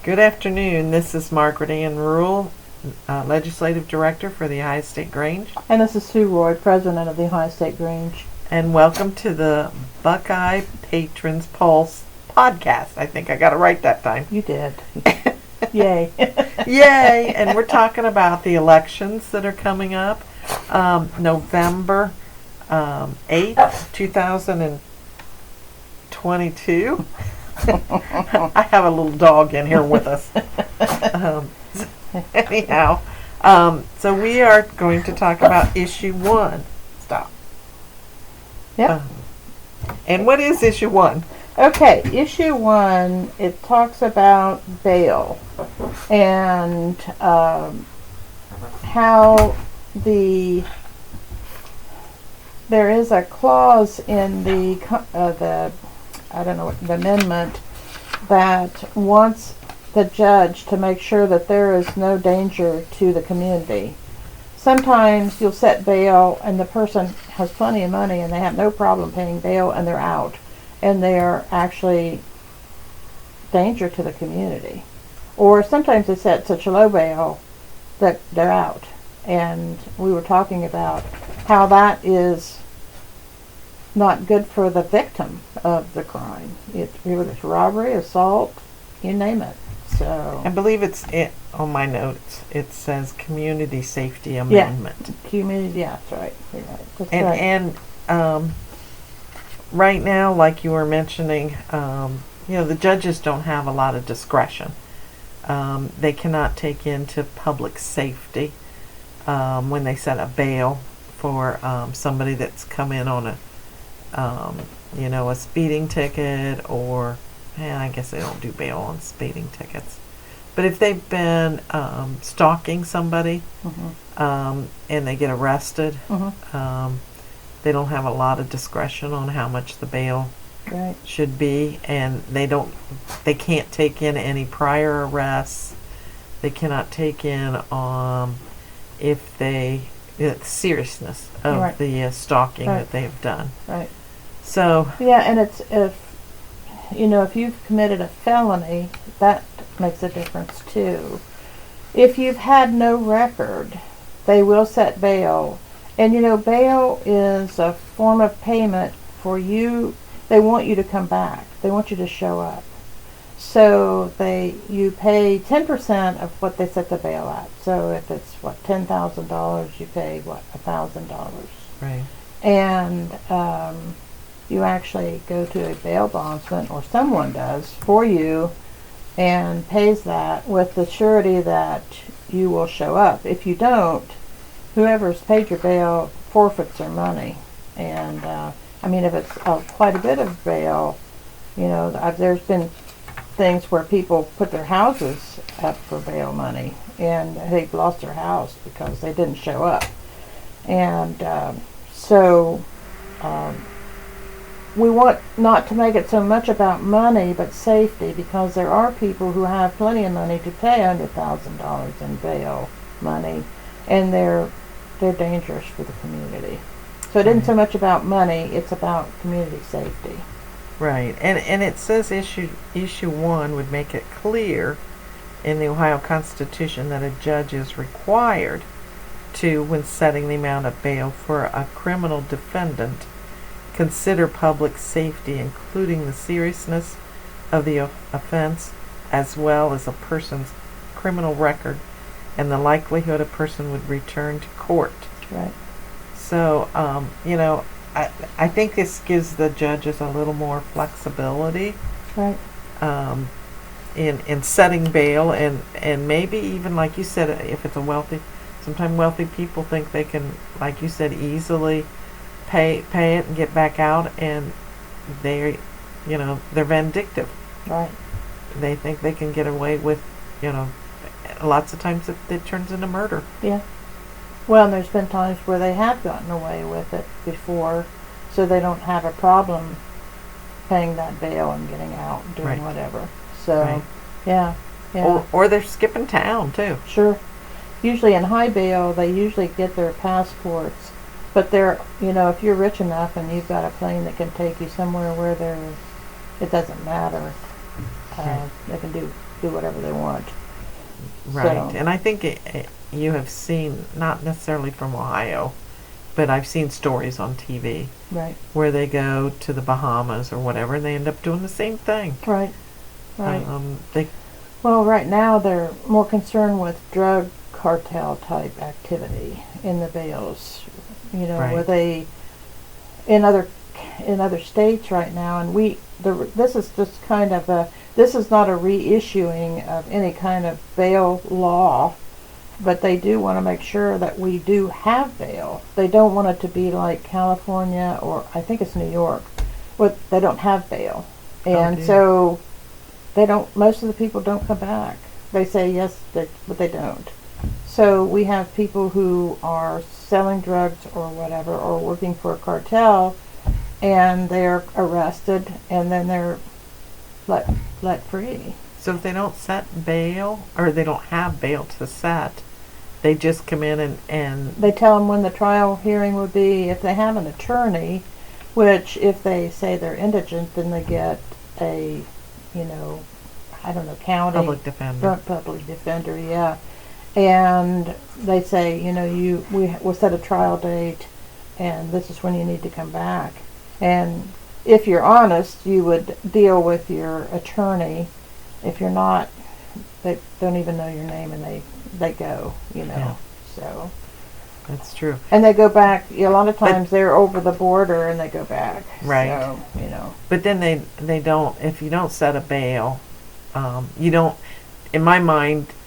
Good afternoon. This is Margaret Ann Rule, Legislative Director for the Ohio State Grange. And this is Sue Roy, President of the Ohio State Grange. And welcome to the Buckeye Patrons Pulse podcast. I think I got it right that time. You did. Yay. Yay! And we're talking about the elections that are coming up. November 8th, 2022. I have a little dog in here with us. Anyhow, so we are going to talk about issue 1. Stop. Yep. And what is issue 1? Okay, issue 1, it talks about bail and how there is a clause in the amendment that wants the judge to make sure that there is no danger to the community. Sometimes you'll set bail and the person has plenty of money and they have no problem paying bail and they're out, and they are actually danger to the community. Or sometimes they set such a low bail that they're out. And we were talking about how that is not good for the victim of the crime. Whether it's robbery, assault, you name it. So I believe on my notes. It says Community Safety Amendment. Yeah, community. Yeah, that's right. You're right. That's right. And right now, like you were mentioning, the judges don't have a lot of discretion. They cannot take into public safety when they set a bail for somebody that's come in on a speeding ticket, or I guess they don't do bail on speeding tickets. But if they've been stalking somebody and they get arrested, they don't have a lot of discretion on how much the bail should be, and they can't take in any prior arrests. They cannot take in the seriousness of the stalking that they've done. Right. So yeah, and it's if you've committed a felony, that makes a difference too. If you've had no record, they will set bail. And bail is a form of payment for you. They want you to come back. They want you to show up. So you pay 10% of what they set the bail at. So if it's $10,000, you pay $1,000. Right. And you actually go to a bail bondsman, or someone does for you, and pays that with the surety that you will show up. If you don't, whoever's paid your bail forfeits their money. And if it's quite a bit of bail, there's been things where people put their houses up for bail money, and they've lost their house because they didn't show up. And we want not to make it so much about money, but safety, because there are people who have plenty of money to pay $100,000 in bail money, and they're dangerous for the community. So it isn't so much about money; it's about community safety. Right, and it says issue 1 would make it clear in the Ohio Constitution that a judge is required to, when setting the amount of bail for a criminal defendant, consider public safety, including the seriousness of the offense, as well as a person's criminal record and the likelihood a person would return to court. Right. So, I think this gives the judges a little more flexibility, right, in setting bail, and maybe even, like you said, if it's sometimes wealthy people think they can, like you said, easily pay it and get back out, and they're vindictive. Right. They think they can get away with, lots of times it turns into murder. Yeah. Well, and there's been times where they have gotten away with it before, so they don't have a problem paying that bail and getting out and doing whatever. So, yeah. Or they're skipping town, too. Sure. Usually in high bail, they usually get their passports, but if you're rich enough and you've got a plane that can take you somewhere where it doesn't matter, Right. They can do whatever they want. Right. So- And I think you have seen, not necessarily from Ohio, but I've seen stories on TV Right. where they go to the Bahamas or whatever, and they end up doing the same thing. Right. Right. They Well, right now they're more concerned with drug cartel type activity in the bales. You know, Right. where they in other states right now, and this is just kind of this is not a reissuing of any kind of bail law, but they do want to make sure that we do have bail. They don't want it to be like California, or I think it's New York, where they don't have bail, and dear. so they don't. Most of the people don't come back. They say yes, but they don't. So we have people who are selling drugs or whatever, or working for a cartel, and they're arrested, and then they're let free. So if they don't set bail, or they don't have bail to set, they just come in and They tell them when the trial hearing would be. If they have an attorney, which if they say they're indigent, then they get a, I don't know, county public defender. public defender, yeah. And they say, we'll set a trial date, and this is when you need to come back. And if you're honest, you would deal with your attorney. If you're not, they don't even know your name, and they go, Yeah. So. That's true. And they go back. A lot of times they're over the border and they go back. Right. So, But then they don't. If you don't set a bail, you don't. In my mind,